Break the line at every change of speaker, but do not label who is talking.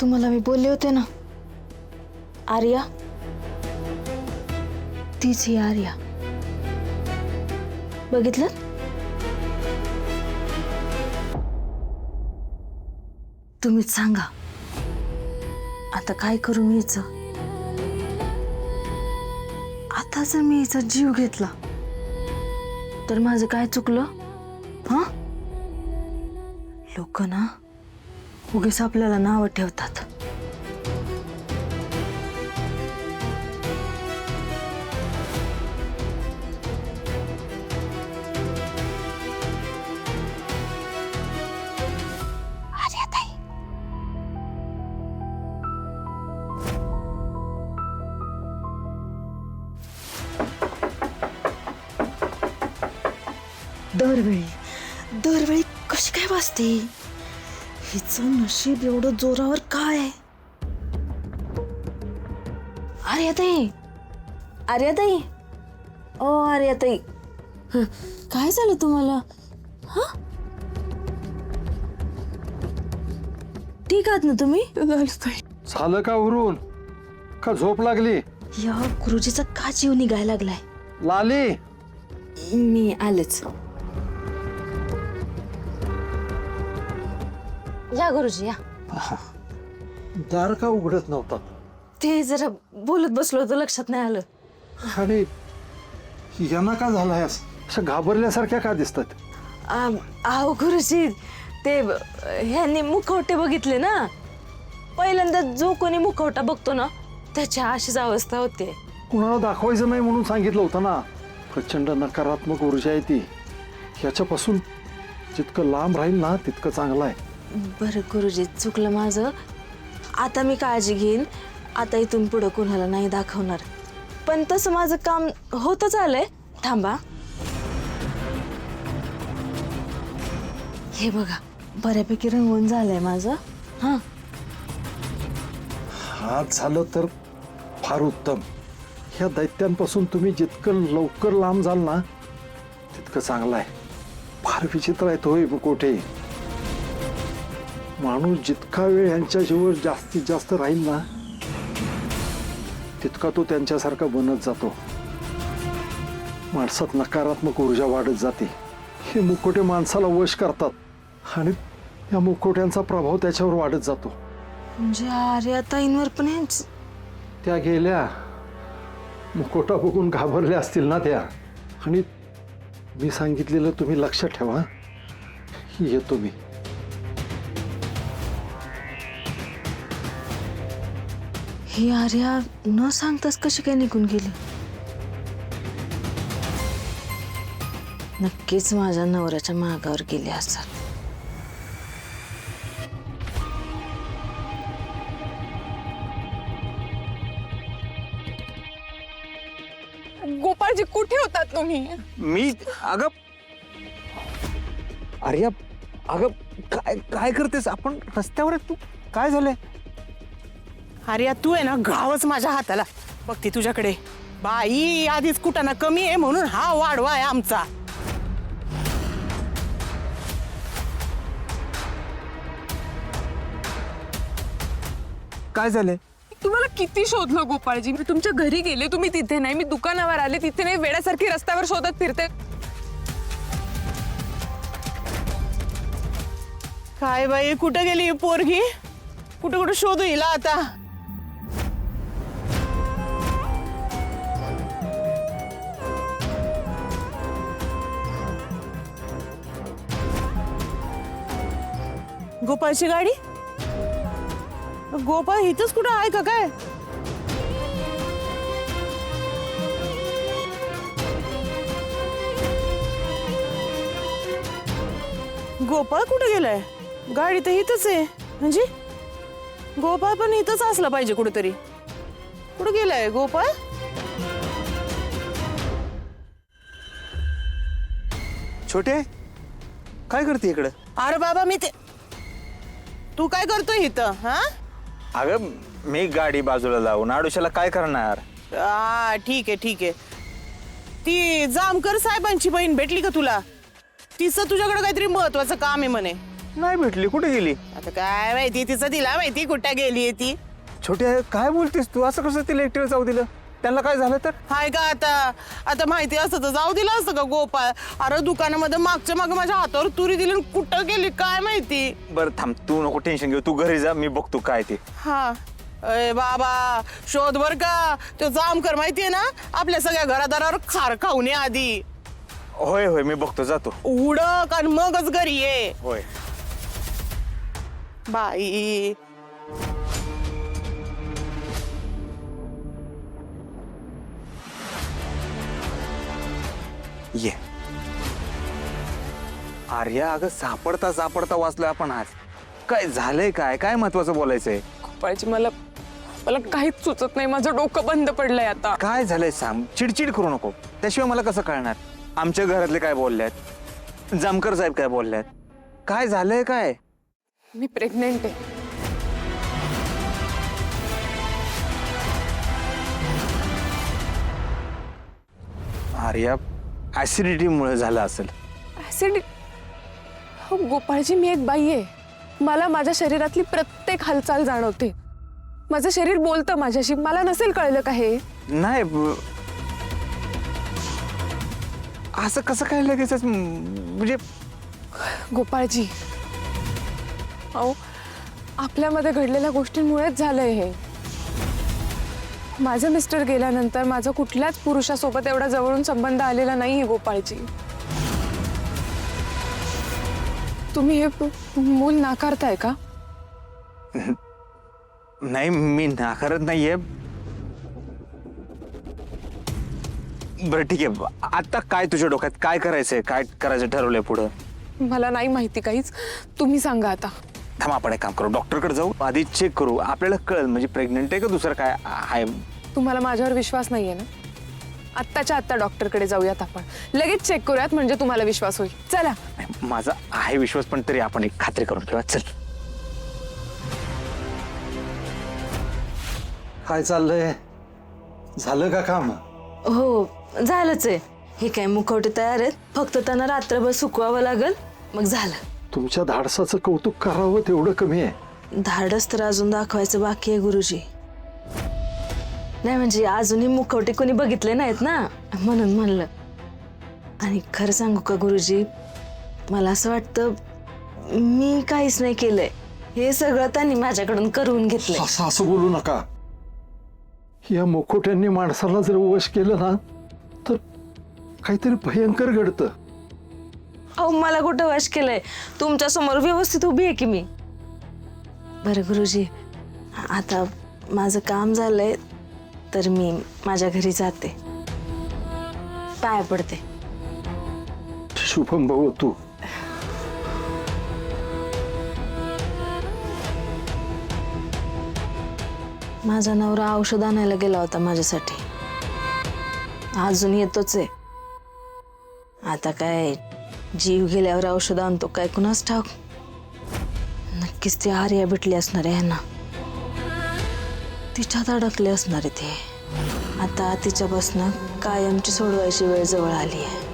तुम्हाला मी बोलले होते ना, आर्या, तीच ही आर्या. बघितलं? तुम्हीच सांगा आता काय करू मी हिचं. आता जर मी हिचा जीव घेतला तर माझं काय चुकलं? हा, लोक ना उगीच आपल्याला नाव ठेवतात. दरवेळी कशी काय वाजते? हिचं नशीब एवढं जोरावर काय? आर्याताई, आर्याताई, ओ आर्याताई, काय झालं तुम्हाला? हा, ठीक आहात ना तुम्ही?
झालं का उरून? का झोप लागली?
या गुरुजीचा का जीव निघायला लागलाय?
लाली,
मी आलेच. या गुरुजी या.
दार का उघडत नव्हता?
ते जरा बोलत बसलो होतो, लक्षात नाही आलं.
आणि यांना का झालाय? असं घाबरल्यासारख्या का दिसतात?
अहो गुरुजी, ते ह्यांनी मुखवटे बघितले ना. पहिल्यांदा जो कोणी मुखवटा बघतो ना त्याची अशीच अवस्था होते.
कुणाला दाखवायचं नाही म्हणून सांगितलं होतं ना. प्रचंड नकारात्मक ऊर्जा आहे ती. ह्याच्यापासून जितकं लांब राहील ना तितकं चांगलं आहे.
बरं गुरुजी, चुकलं माझं. आता मी काळजी घेईन. आता इथून पुढे कुणाला नाही दाखवणार. पण तसं माझं काम होतच आलंय. थांबा, हे बघा, बऱ्यापैकी रंगवून झालंय माझं. हा,
हात झालं तर फार उत्तम. ह्या दैत्यांपासून तुम्ही जितकं लवकर लांब जाल ना तितकं चांगलं आहे. फार विचित्र आहे तो कोठे. माणूस जितका वेळ यांच्या जीवावर जास्तीत जास्त राहील ना तितका तो त्यांच्यासारखा बनत जातो. माणसात नकारात्मक ऊर्जा वाढत जाते. हे मुखवटे माणसाला वश करतात आणि या मुखवट्यांचा प्रभाव त्याच्यावर वाढत जातो.
म्हणजे आर्याताईंवर पण हेच?
त्या गेल्या, मुखवटा बघून घाबरल्या असतील ना त्या. आणि मी सांगितलेलं तुम्ही लक्षात ठेवा. येतो मी.
ही आर्या न सांगताच कशी काय निघून गेली? नक्कीच माझ्या नवऱ्याच्या मागावर गेली असतात.
गोपाळजी, कुठे होतात तुम्ही?
मी अगं आर्या, अगं काय काय करतेस? आपण रस्त्यावर आहे. तू काय झालंय?
अरे तू आहे ना, घावच माझ्या हाताला. बघते तुझ्याकडे. बाई आधीच कुटाणा कमी आहे म्हणून हा वाढवा आहे आमचा.
काय झालंय?
तुम्हाला किती शोधलं गोपाळजी? मी तुमच्या घरी गेले, तुम्ही तिथे नाही. मी दुकानावर आले, तिथे नाही. वेड्यासारखी रस्त्यावर शोधत फिरते.
काय बाई, कुठं गेली ही पोरगी? कुठं कुठं शोधू हिला आता? गोपाळची गाडी? गोपाळ इथंच कुठं आहे का काय? गोपाळ कुठे गेलाय? गाडी तर इथंच आहे. म्हणजे गोपाळ पण इथंच असला पाहिजे कुठेतरी. कुठं गेलाय गोपाळ?
छोटे, काय करते इकडं?
अरे बाबा, मी ते तू काय करतोय इथं? हा,
अगं मी गाडी बाजूला लावून आडुशाला काय करणार?
ठीक आहे ठीक आहे. ती जामकर साहेबांची बहीण भेटली का तुला? तिचं तुझ्याकडे काहीतरी महत्वाचं काम आहे म्हणे.
नाही भेटली, कुठे गेली?
आता काय माहिती, तिचं तिला माहिती कुठं गेली ती.
छोट्या काय बोलतेस तू? असं कसं तिला एकटीला जाऊ दिलं? त्यांना काय झालं तर?
हाय का आता माहिती असतं तर जाऊ दिलं असतं का गोपाळ? अरे दुकानामध्ये मागच्या माग माझ्या हातावर तुरी दिली आणि कुठं गेली काय माहिती.
बरं थांब, तू नको टेन्शन घेऊ, तू घरी जा, मी बघतो काय ते.
हा अय बाबा, शोध बर का. तो जामकर माहितीये ना, आपल्या सगळ्या घरादारावर खार खाऊन ये आधी.
होय होय, मी बघतो, जातो.
उडक आणि मगच घरी ये.
होय.
बाई
ये. आर्या, अगं सापडता सापडता वाचलोय आपण आज. काय झालंय? काय महत्वाचं बोलायचंय?
गोपाळजी मला काहीच सुचत नाही, माझं डोकं बंद पडलंय आता.
काय झालंय सांग, चिडचिड करू नको. त्याशिवाय मला कसं कळणार आमच्या घरातले काय बोलल्यात, जामकर साहेब काय बोलल्यात? काय झालंय काय?
मी प्रेग्नेंट आहे.
आर्या, ऍसिडिटीमुळे झालं असेल.
ऍसिड? हो गोपाळजी, मी एक बाई आहे. मला माझ्या शरीरातली प्रत्येक हालचाल जाणवते. माझं शरीर बोलतं माझ्याशी. मला नसेल कळलं का हे?
नाही असं कसं काय लगेच म्हणजे?
गोपाळजी, अहो आपल्यामध्ये घडलेल्या गोष्टींमुळेच झालंय हे. माझं मिस्टर गेल्यानंतर माझा कुठल्याच पुरुषासोबत एवढा जवळून संबंध आलेला नाहीये गोपाळजी. तुम्ही हे मूल नाकारताय का?
नाही, मी नाकारत नाहीये. बरं ठीक आहे, आता काय तुझ्या डोक्यात काय करायचंय, काय करायचं ठरवलंय पुढं?
मला नाही माहिती काहीच. तुम्ही सांगा आता.
थांब, आपण एक काम करू, डॉक्टरकडे जाऊ, आधी चेक करू, आपल्याला कळेल म्हणजे प्रेग्नेंट आहे का दुसरं काय आहे.
तुम्हाला माझ्यावर विश्वास नाहीये ना? आत्ताच्या आत्ता डॉक्टरकडे जाऊयात आपण. लगेच चेक करूयात, म्हणजे तुम्हाला विश्वास होईल. चला.
माझा आहे विश्वास, पण तरी आपण एक खात्री करून घेऊया. चल.
काय चाललंय? झालं का काम?
हो झालंच आहे. हे काय मुखवटे तयार आहेत, फक्त त्यांना रात्रभर सुकवावं लागल, मग झालं.
तुमच्या धाडसाचं कौतुक करावं तेवढं कमी आहे.
धाडस तर अजून दाखवायचं बाकी आहे गुरुजी. नाही म्हणजे अजूनही मुखवटे कोणी बघितले नाहीत ना, म्हणून म्हणलं. आणि खरं सांगू का गुरुजी, मला असं वाटतं मी काहीच नाही केलंय. हे सगळं त्यांनी माझ्याकडून करून घेतलंय.
असं बोलू नका. या मुखोट्यांनी माणसाला जर वश केलं ना, तर काहीतरी भयंकर घडतं.
अहो मला कुठं वश केलंय? तुमच्या समोर व्यवस्थित उभी आहे की मी. बरं गुरुजी, आता माझं काम झालंय, तर मी माझ्या घरी जाते. पाया पडते.
शुभम भाऊ, तू
माझा नवरा औषध आणायला गेला होता माझ्यासाठी. अजून येतोच आहे. आता काय जीव गेल्यावर औषध आणतो काय कुणास ठाऊक. नक्कीच ती आर्या भेटली असणार आहे ना, तिच्यात अडकले असणार आहे ते. आता तिच्यापासून कायमची सोडवायची वेळ जवळ आली आहे.